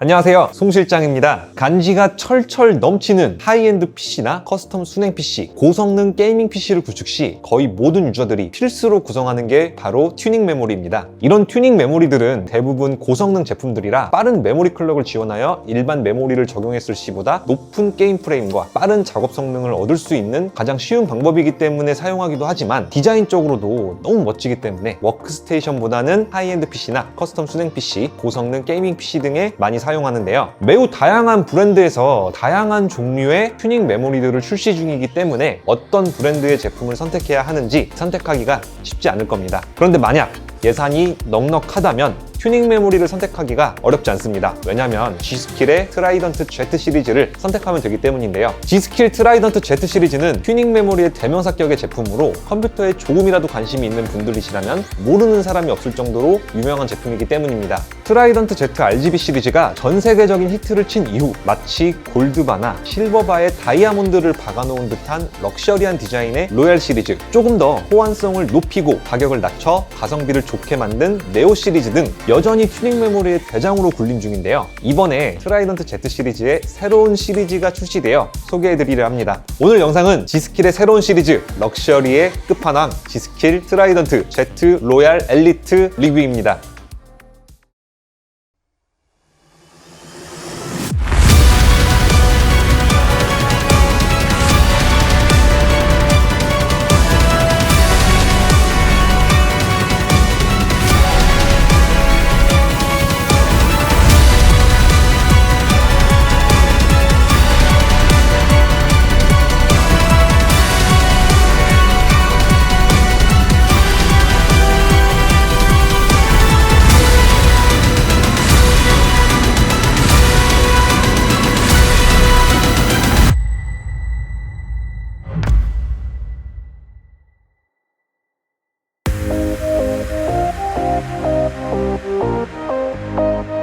안녕하세요, 송 실장입니다. 간지가 철철 넘치는 하이엔드 PC나 커스텀 순행 PC, 고성능 게이밍 PC를 구축 시 거의 모든 유저들이 필수로 구성하는 게 바로 튜닝 메모리입니다. 이런 튜닝 메모리들은 대부분 고성능 제품들이라 빠른 메모리 클럭을 지원하여 일반 메모리를 적용했을 시보다 높은 게임 프레임과 빠른 작업 성능을 얻을 수 있는 가장 쉬운 방법이기 때문에 사용하기도 하지만 디자인적으로도 너무 멋지기 때문에 워크스테이션보다는 하이엔드 PC나 커스텀 순행 PC, 고성능 게이밍 PC 등에 많이 사용하는데요. 매우 다양한 브랜드에서 다양한 종류의 튜닝 메모리들을 출시 중이기 때문에 어떤 브랜드의 제품을 선택해야 하는지 선택하기가 쉽지 않을 겁니다. 그런데 만약 예산이 넉넉하다면 튜닝 메모리를 선택하기가 어렵지 않습니다. 왜냐면 G스킬의 트라이던트 Z 시리즈를 선택하면 되기 때문인데요. G스킬 트라이던트 Z 시리즈는 튜닝 메모리의 대명사격의 제품으로 컴퓨터에 조금이라도 관심이 있는 분들이시라면 모르는 사람이 없을 정도로 유명한 제품이기 때문입니다. 트라이던트 Z RGB 시리즈가 전 세계적인 히트를 친 이후 마치 골드바나 실버바에 다이아몬드를 박아놓은 듯한 럭셔리한 디자인의 로얄 시리즈, 조금 더 호환성을 높이고 가격을 낮춰 가성비를 좋게 만든 네오 시리즈 등 여전히 튜닝 메모리의 대장으로 군림 중인데요. 이번에 트라이던트 Z 시리즈의 새로운 시리즈가 출시되어 소개해드리려 합니다. 오늘 영상은 G스킬의 새로운 시리즈 럭셔리의 끝판왕 G스킬 트라이던트 Z 로얄 엘리트 리뷰입니다.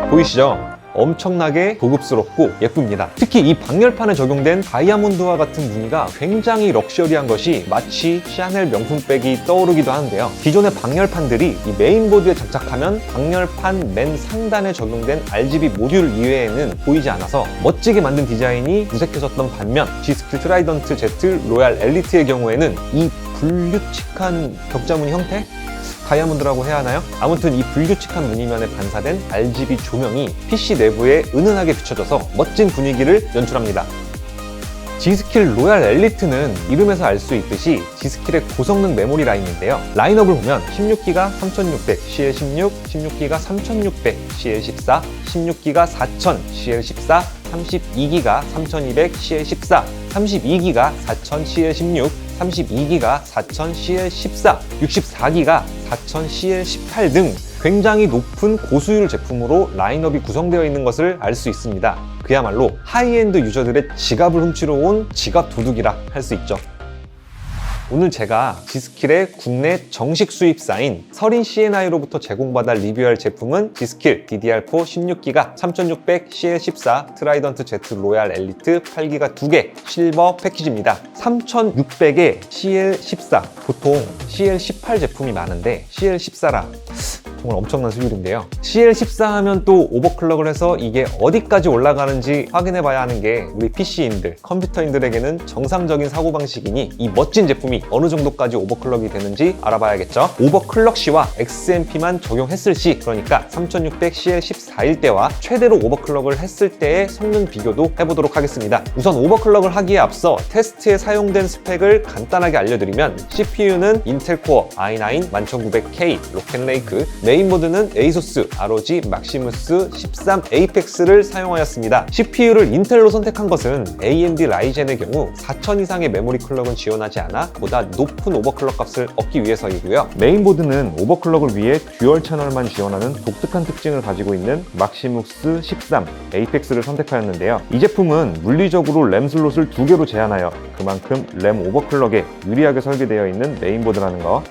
보이시죠? 엄청나게 고급스럽고 예쁩니다. 특히 이 방열판에 적용된 다이아몬드와 같은 무늬가 굉장히 럭셔리한 것이 마치 샤넬 명품백이 떠오르기도 하는데요. 기존의 방열판들이 이 메인보드에 장착하면 방열판 맨 상단에 적용된 RGB 모듈 이외에는 보이지 않아서 멋지게 만든 디자인이 무색해졌던 반면 G스킬 트라이던트 Z 로얄 엘리트의 경우에는 이 불규칙한 격자무늬 형태? 다이아몬드라고 해야 하나요? 아무튼 이 불규칙한 무늬면에 반사된 RGB 조명이 PC 내부에 은은하게 비춰져서 멋진 분위기를 연출합니다. G스킬 로얄 엘리트는 이름에서 알 수 있듯이 G스킬의 고성능 메모리 라인인데요. 라인업을 보면 16기가 3600 CL16, 16기가 3600 CL14, 16기가 4000 CL14, 32기가 3200 CL14, 32기가 4000 CL16, 32기가 4000 CL14, 64기가 4000 CL18 등 굉장히 높은 고수율 제품으로 라인업이 구성되어 있는 것을 알 수 있습니다. 그야말로 하이엔드 유저들의 지갑을 훔치러 온 지갑 도둑이라 할 수 있죠. 오늘 제가 G스킬의 국내 정식 수입사인 서린 C&I로부터 제공받아 리뷰할 제품은 G스킬 DDR4 16기가 3600 CL14 트라이던트 Z 로얄 엘리트 8기가 2개 실버 패키지입니다. 3600에 CL14, 보통 CL18 제품이 많은데 CL14라 정말 엄청난 수율인데요. CL14 하면 또 오버클럭을 해서 이게 어디까지 올라가는지 확인해 봐야 하는 게 우리 PC인들, 컴퓨터인들에게는 정상적인 사고방식이니 이 멋진 제품이 어느 정도까지 오버클럭이 되는지 알아봐야겠죠. 오버클럭 시와 XMP만 적용했을 시, 그러니까 3600 CL14일 때와 최대로 오버클럭을 했을 때의 성능 비교도 해보도록 하겠습니다. 우선 오버클럭을 하기에 앞서 테스트에 사용된 스펙을 간단하게 알려드리면 CPU는 인텔 코어 i9 11900K 로켓레이크, 메인보드는 에이소스 ROG 막시무스 13 에이펙스를 사용하였습니다. CPU를 인텔로 선택한 것은 AMD 라이젠의 경우 4000 이상의 메모리 클럭은 지원하지 않아 보다 높은 오버클럭 값을 얻기 위해서이고요. 메인보드는 오버클럭을 위해 듀얼 채널만 지원하는 독특한 특징을 가지고 있는 막시무스 13 에이펙스를 선택하였는데요. 이 제품은 물리적으로 램 슬롯을 2개로 제한하여 그만큼 램 오버클럭에 유리하게 설계되어 있는 메인보드라는 거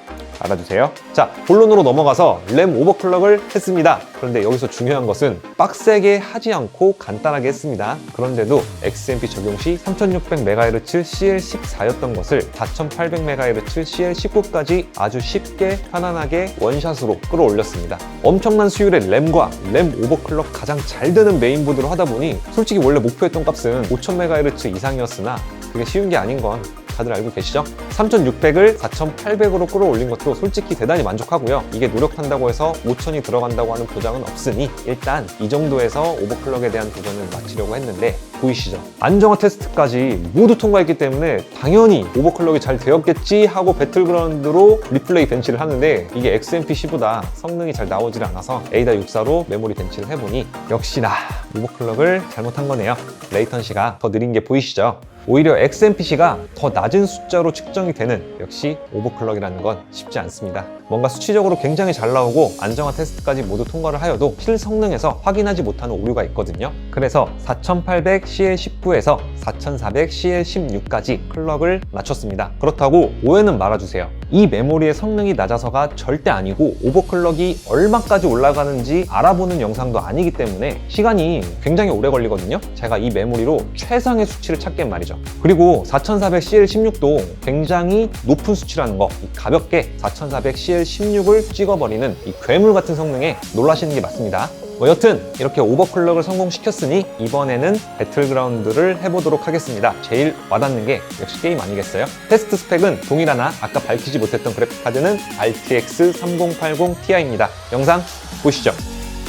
알아주세요. 자, 본론으로 넘어가서 램 오버클럭을 했습니다. 그런데 여기서 중요한 것은 빡세게 하지 않고 간단하게 했습니다. 그런데도 XMP 적용 시 3600MHz CL14였던 것을 4800MHz CL19까지 아주 쉽게 편안하게 원샷으로 끌어올렸습니다. 엄청난 수율의 램과 램 오버클럭 가장 잘 되는 메인보드로 하다 보니 솔직히 원래 목표했던 값은 5000MHz 이상이었으나 그게 쉬운 게 아닌 건 다들 알고 계시죠? 3600을 4800으로 끌어올린 것도 솔직히 대단히 만족하고요. 이게 노력한다고 해서 5000이 들어간다고 하는 보장은 없으니 일단 이 정도에서 오버클럭에 대한 도전을 마치려고 했는데 보이시죠? 안정화 테스트까지 모두 통과했기 때문에 당연히 오버클럭이 잘 되었겠지 하고 배틀그라운드로 리플레이 벤치를 하는데 이게 XMP-C보다 성능이 잘 나오질 않아서 AIDA64로 메모리 벤치를 해보니 역시나 오버클럭을 잘못한 거네요. 레이턴시가 더 느린 게 보이시죠? 오히려 XMP-C가 더 낮은 숫자로 측정이 되는 역시 오버클럭이라는 건 쉽지 않습니다. 뭔가 수치적으로 굉장히 잘 나오고 안정화 테스트까지 모두 통과를 하여도 실성능에서 확인하지 못하는 오류가 있거든요. 그래서 4800 CL19에서 4400 CL16까지 클럭을 낮췄습니다. 그렇다고 오해는 말아주세요. 이 메모리의 성능이 낮아서가 절대 아니고 오버클럭이 얼마까지 올라가는지 알아보는 영상도 아니기 때문에 시간이 굉장히 오래 걸리거든요. 제가 이 메모리로 최상의 수치를 찾겠 말이죠. 그리고 4400 CL16도 굉장히 높은 수치라는 거, 가볍게 4400 CL16을 찍어버리는 이 괴물 같은 성능에 놀라시는 게 맞습니다. 여튼 이렇게 오버클럭을 성공시켰으니 이번에는 배틀그라운드를 해보도록 하겠습니다. 제일 와닿는 게 역시 게임 아니겠어요? 테스트 스펙은 동일하나 아까 밝히지 못했던 그래픽카드는 RTX 3080 Ti입니다. 영상 보시죠.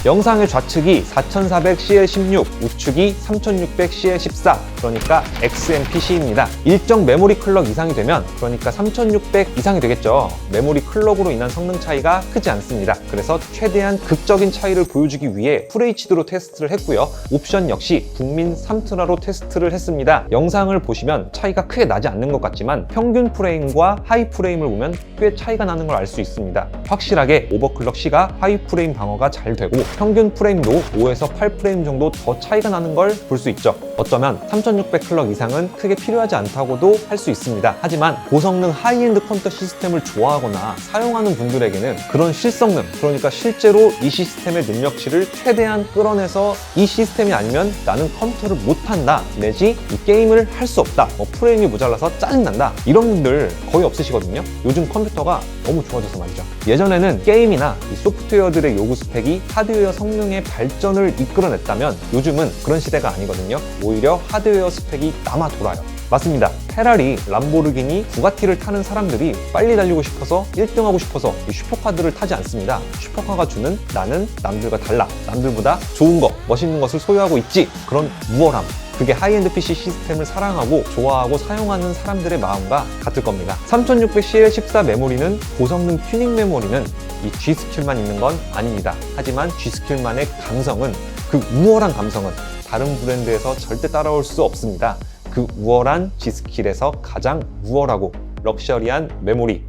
영상의 좌측이 4400CL16, 우측이 3600CL14, 그러니까 XMP-C입니다. 일정 메모리 클럭 이상이 되면, 그러니까 3600 이상이 되겠죠. 메모리 클럭으로 인한 성능 차이가 크지 않습니다. 그래서 최대한 극적인 차이를 보여주기 위해 FHD로 테스트를 했고요. 옵션 역시 국민 3트라로 테스트를 했습니다. 영상을 보시면 차이가 크게 나지 않는 것 같지만 평균 프레임과 하이 프레임을 보면 꽤 차이가 나는 걸 알 수 있습니다. 확실하게 오버클럭 C가 하이 프레임 방어가 잘 되고 평균 프레임도 5에서 8프레임 정도 더 차이가 나는 걸 볼 수 있죠. 어쩌면 3600 클럭 이상은 크게 필요하지 않다고도 할 수 있습니다. 하지만 고성능 하이엔드 컴퓨터 시스템을 좋아하거나 사용하는 분들에게는 그런 실성능, 그러니까 실제로 이 시스템의 능력치를 최대한 끌어내서 이 시스템이 아니면 나는 컴퓨터를 못한다, 내지 이 게임을 할 수 없다, 프레임이 모자라서 짜증난다, 이런 분들 거의 없으시거든요. 요즘 컴퓨터가 너무 좋아져서 말이죠. 예전에는 게임이나 이 소프트웨어들의 요구 스펙이 하드웨어 성능의 발전을 이끌어냈다면 요즘은 그런 시대가 아니거든요. 오히려 하드웨어 스펙이 남아 돌아요. 맞습니다. 페라리, 람보르기니, 부가티를 타는 사람들이 빨리 달리고 싶어서 1등하고 싶어서 이 슈퍼카들을 타지 않습니다. 슈퍼카가 주는 나는 남들과 달라, 남들보다 좋은 것, 멋있는 것을 소유하고 있지, 그런 우월함, 그게 하이엔드 PC 시스템을 사랑하고 좋아하고 사용하는 사람들의 마음과 같을 겁니다. 3600CL14 메모리는 고성능 튜닝 메모리는 이 G스킬만 있는 건 아닙니다. 하지만 G스킬만의 감성은, 그 우월한 감성은 다른 브랜드에서 절대 따라올 수 없습니다. 그 우월한 G스킬에서 가장 우월하고 럭셔리한 메모리,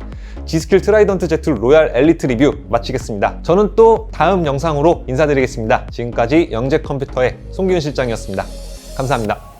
G스킬 트라이던트 Z 로얄 엘리트 리뷰 마치겠습니다. 저는 또 다음 영상으로 인사드리겠습니다. 지금까지 영재컴퓨터의 송기훈 실장이었습니다. 감사합니다.